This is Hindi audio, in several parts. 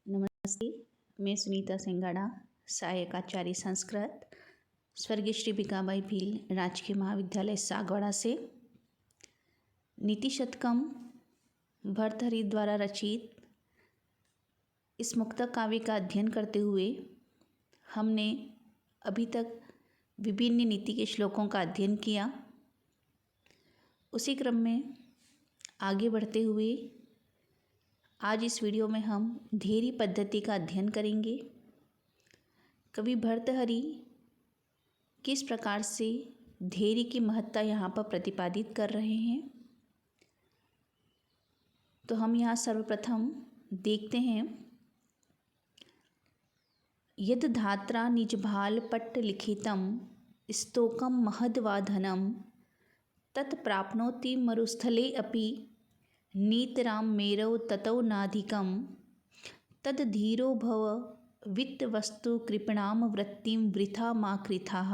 नमस्ते। मैं सुनीता सिंगाड़ा, सहायक आचार्य संस्कृत, स्वर्गीय श्री भिकाबाई भील राजकीय महाविद्यालय सागवाड़ा से नीति शतकम भर्तृहरि द्वारा रचित इस मुक्तक काव्य का अध्ययन करते हुए हमने अभी तक विभिन्न नीति के श्लोकों का अध्ययन किया। उसी क्रम में आगे बढ़ते हुए आज इस वीडियो में हम धैर्य पद्धति का अध्ययन करेंगे। कवि भर्तृहरि किस प्रकार से धैर्य की महत्ता यहाँ पर प्रतिपादित कर रहे हैं, तो हम यहाँ सर्वप्रथम देखते हैं। यद धात्रा निजभाल पट्ट लिखितम स्तोकम महद्वाधनम तत् प्राप्नोति मरुस्थले अपि नीतराम मेरौ ततौ नाधिकम तद धीरो भव वित्तवस्तु कृपणाम वृत्तिं वृथा मा कृथाः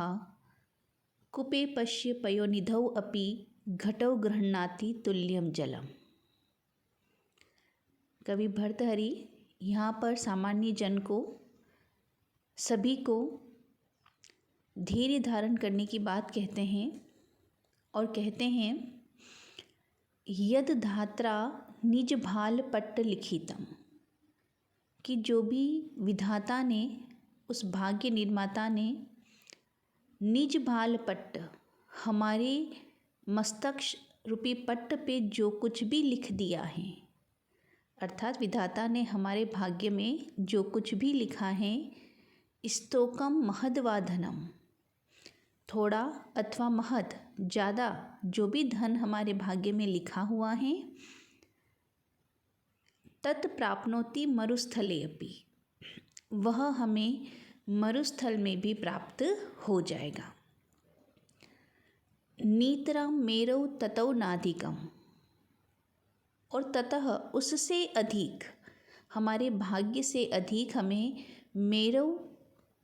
कुपे पश्य पयोनिधौ अपि घटौ गृह्णाति तुल्यम जलम। कवि भर्तृहरि यहाँ पर सामान्य जन को, सभी को धैर्य धारण करने की बात कहते हैं और कहते हैं यद धात्रा निज भाल पट्ट लिखितम, कि जो भी विधाता ने, उस भाग्य निर्माता ने निज भाल पट्ट, हमारे मस्तक रूपी पट्ट पे जो कुछ भी लिख दिया है, अर्थात विधाता ने हमारे भाग्य में जो कुछ भी लिखा है, स्तोकम महद्वाधनम, थोड़ा अथवा महद, ज़्यादा जो भी धन हमारे भाग्य में लिखा हुआ है, तत् प्राप्नोति मरुस्थले अपि, वह हमें मरुस्थल में भी प्राप्त हो जाएगा। नीतराम मेरौ ततौ नाधिकम, और ततः उससे अधिक, हमारे भाग्य से अधिक हमें मेरौ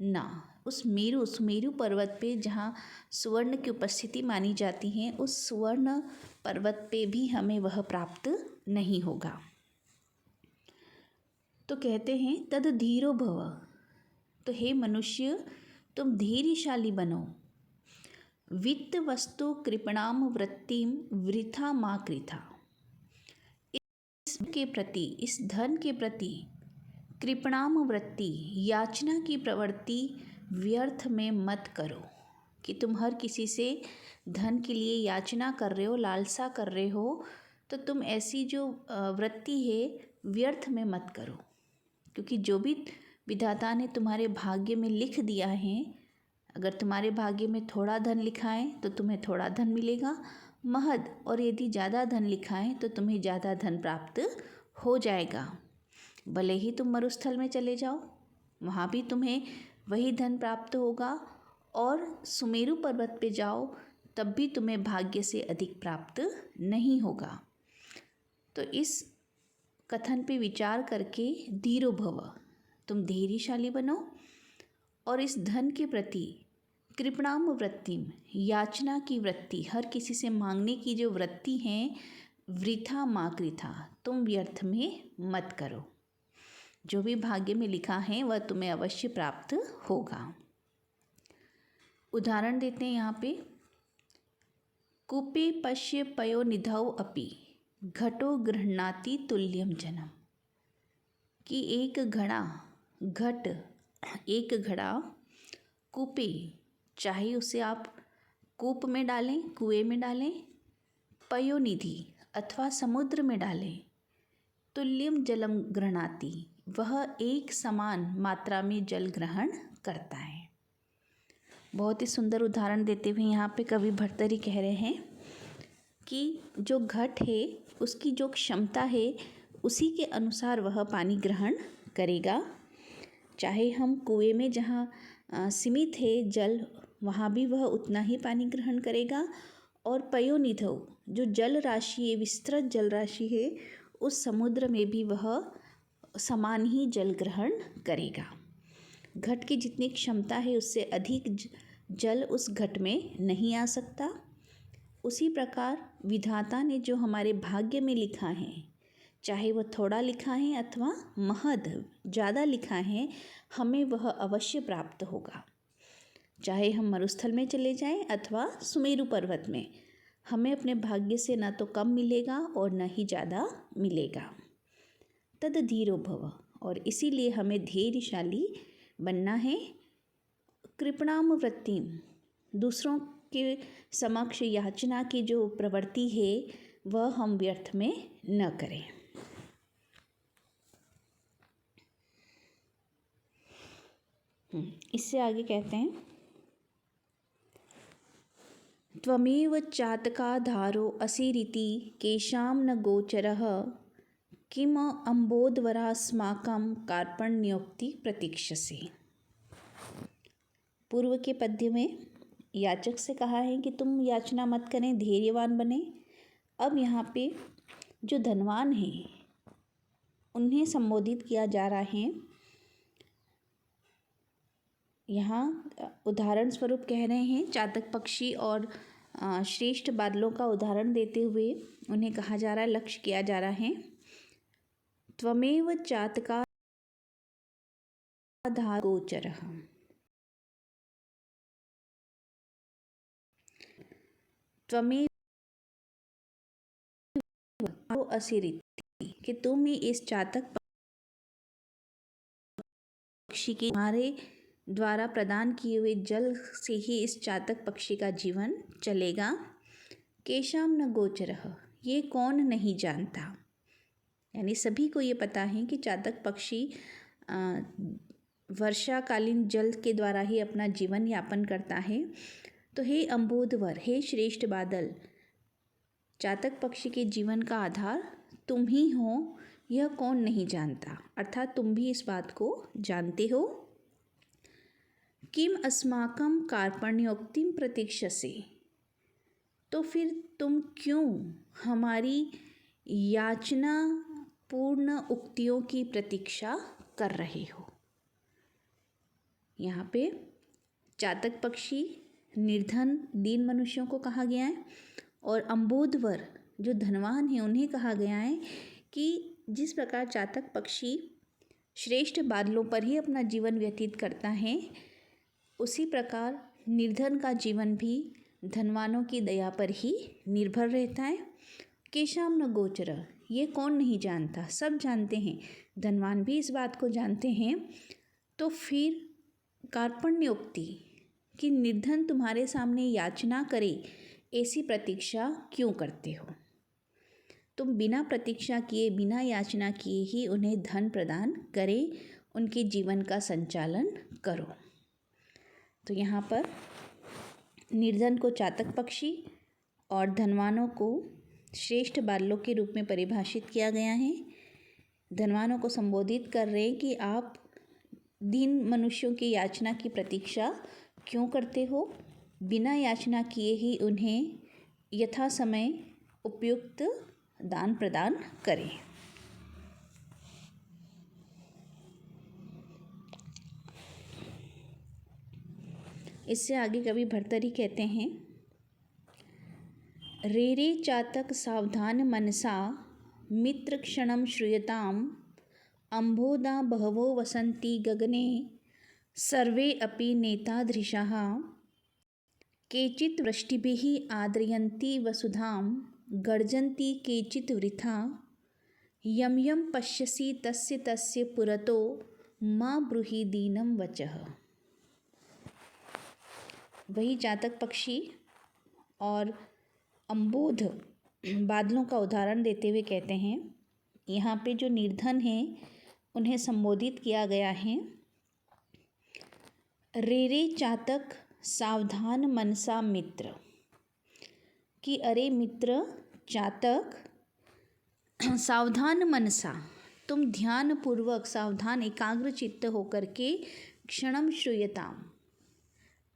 ना, उस सुमेरु पर्वत पे जहाँ सुवर्ण की उपस्थिति मानी जाती है, उस सुवर्ण पर्वत पे भी हमें वह प्राप्त नहीं होगा। तो कहते हैं तद धीरो भव, तो हे मनुष्य तुम धैर्यशाली बनो। वित्त वस्तु कृपणाम वृत्तिम वृथा मा कृथा, इसके प्रति, इस धन के प्रति, कृपणाम वृत्ति, याचना की प्रवृत्ति व्यर्थ में मत करो। कि तुम हर किसी से धन के लिए याचना कर रहे हो, लालसा कर रहे हो, तो तुम ऐसी जो वृत्ति है व्यर्थ में मत करो, क्योंकि जो भी विधाता ने तुम्हारे भाग्य में लिख दिया है, अगर तुम्हारे भाग्य में थोड़ा धन लिखा है तो तुम्हें थोड़ा धन मिलेगा, महद, और यदि ज़्यादा धन लिखा है तो तुम्हें ज़्यादा धन प्राप्त हो जाएगा। भले ही तुम मरुस्थल में चले जाओ, वहाँ भी तुम्हें वही धन प्राप्त होगा, और सुमेरु पर्वत पे जाओ तब भी तुम्हें भाग्य से अधिक प्राप्त नहीं होगा। तो इस कथन पे विचार करके धीरो भव, तुम धैर्यशाली बनो, और इस धन के प्रति कृपणाम वृत्तिम, याचना की वृत्ति, हर किसी से मांगने की जो वृत्ति है, वृथा मा कृथा, तुम व्यर्थ में मत करो। जो भी भाग्य में लिखा है वह तुम्हें अवश्य प्राप्त होगा। उदाहरण देते हैं यहाँ पे, कूपे पश्य पयो निधौ अपि घटो गृह्णाति तुल्यम जनम, कि एक घड़ा कूपे, चाहे उसे आप कूप में डालें, कुएं में डालें, पयोनिधि अथवा समुद्र में डालें, तुल्यम जलम गृह्णाति, वह एक समान मात्रा में जल ग्रहण करता है। बहुत ही सुंदर उदाहरण देते हुए यहाँ पे कवि भर्तृहरि कह रहे हैं कि जो घट है उसकी जो क्षमता है उसी के अनुसार वह पानी ग्रहण करेगा। चाहे हम कुएं में जहाँ सीमित है जल, वहाँ भी वह उतना ही पानी ग्रहण करेगा, और पयोनिधौ, जो जल राशि है, विस्तृत जल राशि है, उस समुद्र में भी वह समान ही जल ग्रहण करेगा। घट की जितनी क्षमता है उससे अधिक जल उस घट में नहीं आ सकता। उसी प्रकार विधाता ने जो हमारे भाग्य में लिखा है, चाहे वह थोड़ा लिखा है अथवा महद ज़्यादा लिखा है, हमें वह अवश्य प्राप्त होगा। चाहे हम मरुस्थल में चले जाएं अथवा सुमेरु पर्वत में, हमें अपने भाग्य से ना तो कम मिलेगा और न ही ज़्यादा मिलेगा। तद धीरो भव, और इसीलिए हमें धैर्यशाली बनना है। कृपणाम वृत्तिम, दूसरों के समक्ष याचना की जो प्रवृत्ति है वह हम व्यर्थ में न करें। इससे आगे कहते हैं, त्वमेव चातकाधारो असिरिति केशां न गोचरः किम अम्बोधवरास्माकं कार्पण्योक्ति प्रतीक्षसे। पूर्व के पद्य में याचक से कहा है कि तुम याचना मत करें, धैर्यवान बने। अब यहाँ पे जो धनवान हैं उन्हें संबोधित किया जा रहा है। यहाँ उदाहरण स्वरूप कह रहे हैं, चातक पक्षी और श्रेष्ठ बादलों का उदाहरण देते हुए उन्हें कहा जा रहा है, लक्ष्य किया जा रहा है। त्वमेव चातका गोचरः, त्वमेव असिरिति, कि तुम ही इस चातक पक्षी के, तुम्हारे द्वारा प्रदान किए हुए जल से ही इस चातक पक्षी का जीवन चलेगा। केशाम न गोचरः, ये कौन नहीं जानता, यानी सभी को ये पता है कि चातक पक्षी वर्षाकालीन जल के द्वारा ही अपना जीवन यापन करता है। तो हे अम्बोधवर, हे श्रेष्ठ बादल, चातक पक्षी के जीवन का आधार तुम ही हो, यह कौन नहीं जानता, अर्थात तुम भी इस बात को जानते हो। किम अस्माकं कार्पण्योक्तिम प्रतीक्षसे, तो फिर तुम क्यों हमारी याचना पूर्ण उक्तियों की प्रतीक्षा कर रहे हो। यहाँ पे चातक पक्षी, निर्धन दीन मनुष्यों को कहा गया है, और अम्बोधवर जो धनवान हैं उन्हें कहा गया है कि जिस प्रकार चातक पक्षी श्रेष्ठ बादलों पर ही अपना जीवन व्यतीत करता है, उसी प्रकार निर्धन का जीवन भी धनवानों की दया पर ही निर्भर रहता है। केशाम न गोचर, ये कौन नहीं जानता, सब जानते हैं, धनवान भी इस बात को जानते हैं। तो फिर कार्पण्योक्ति कि निर्धन तुम्हारे सामने याचना करे, ऐसी प्रतीक्षा क्यों करते हो। तुम बिना प्रतीक्षा किए, बिना याचना किए ही उन्हें धन प्रदान करे, उनके जीवन का संचालन करो। तो यहाँ पर निर्धन को चातक पक्षी और धनवानों को श्रेष्ठ बादलों के रूप में परिभाषित किया गया है। धनवानों को संबोधित कर रहे हैं कि आप दीन मनुष्यों की याचना की प्रतीक्षा क्यों करते हो, बिना याचना किए ही उन्हें यथा समय उपयुक्त दान प्रदान करें। इससे आगे कवि भर्तरी कहते हैं, रे रे चातक सावधान मनसा मित्र क्षणम श्रूयताम अम्भोदा बहवो वसन्ति गगने सर्वे अपि नेतादृशाः केचित् वृष्टिभिः आद्रयन्ति वसुधां गर्जन्ति केचित् वृथा यं यं पश्यसि तस्य तस्य पुरतो मा ब्रूहि दीनं वचः। वही चातक पक्षी और अम्बोध बादलों का उदाहरण देते हुए कहते हैं, यहाँ पे जो निर्धन हैं उन्हें संबोधित किया गया है, रे रे चातक सावधान मनसा मित्र, कि अरे मित्र चातक सावधान मनसा, तुम ध्यान पूर्वक सावधान एकाग्र चित्त होकर के क्षणम श्रूयताम,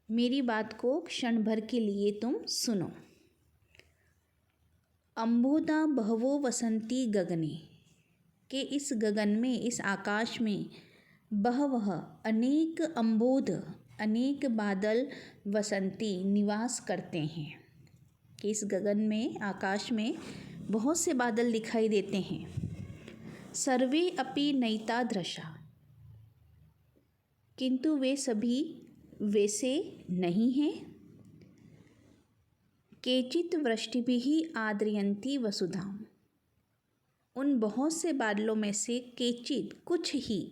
मेरी बात को क्षण भर के लिए तुम सुनो। अम्बोदा बहवो वसंती गगने, के इस गगन में, इस आकाश में बहवह अनेक अम्बोध, अनेक बादल वसंती निवास करते हैं, कि इस गगन में, आकाश में बहुत से बादल दिखाई देते हैं। सर्वे अपि नैतादृशा, किंतु वे सभी वैसे नहीं हैं। केचित् वृष्टिभिः आद्रयन्ति वसुधाम, उन बहुत से बादलों में से केचित् कुछ ही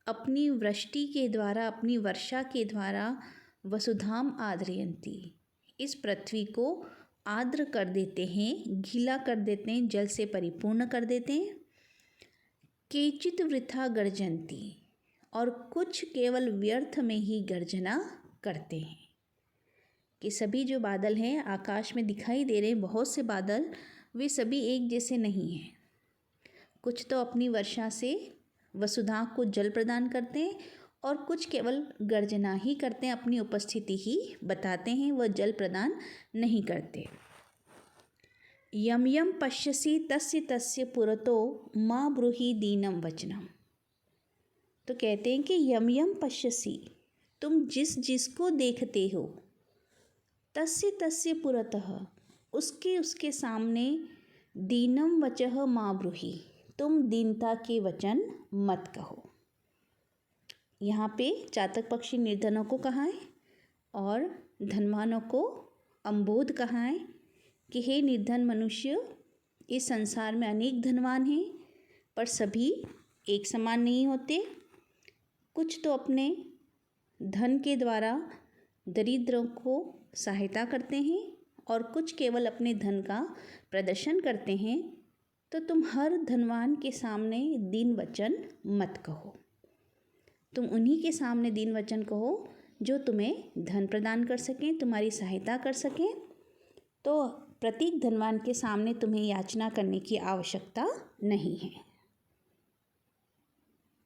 अपनी वृष्टि के द्वारा, अपनी वर्षा के द्वारा वसुधाम आद्रयन्ति, इस पृथ्वी को आर्द्र कर देते हैं, गीला कर देते हैं, जल से परिपूर्ण कर देते हैं। केचित् वृथा गर्जन्ति, और कुछ केवल व्यर्थ में ही गर्जना करते हैं। कि सभी जो बादल हैं आकाश में दिखाई दे रहे हैं, बहुत से बादल, वे सभी एक जैसे नहीं हैं। कुछ तो अपनी वर्षा से वसुधा को जल प्रदान करते हैं और कुछ केवल गर्जना ही करते हैं, अपनी उपस्थिति ही बताते हैं, वह जल प्रदान नहीं करते। यम यम पश्यसि तस्य तस्य पुरतो माँ ब्रूहि दीनम वचनम। तो कहते हैं कि यम यम पश्यसि, तुम जिस जिसको देखते हो, तस्य तस्य पुरतः, उसके सामने, दीनम वचः माँ ब्रूहि, तुम दीनता के वचन मत कहो। यहाँ पे चातक पक्षी निर्धनों को कहा है और धनवानों को अंबोध कहा है कि हे निर्धन मनुष्य, इस संसार में अनेक धनवान हैं पर सभी एक समान नहीं होते। कुछ तो अपने धन के द्वारा दरिद्रों को सहायता करते हैं और कुछ केवल अपने धन का प्रदर्शन करते हैं। तो तुम हर धनवान के सामने दीन वचन मत कहो, तुम उन्हीं के सामने दीन वचन कहो जो तुम्हें धन प्रदान कर सकें, तुम्हारी सहायता कर सकें। तो प्रत्येक धनवान के सामने तुम्हें याचना करने की आवश्यकता नहीं है।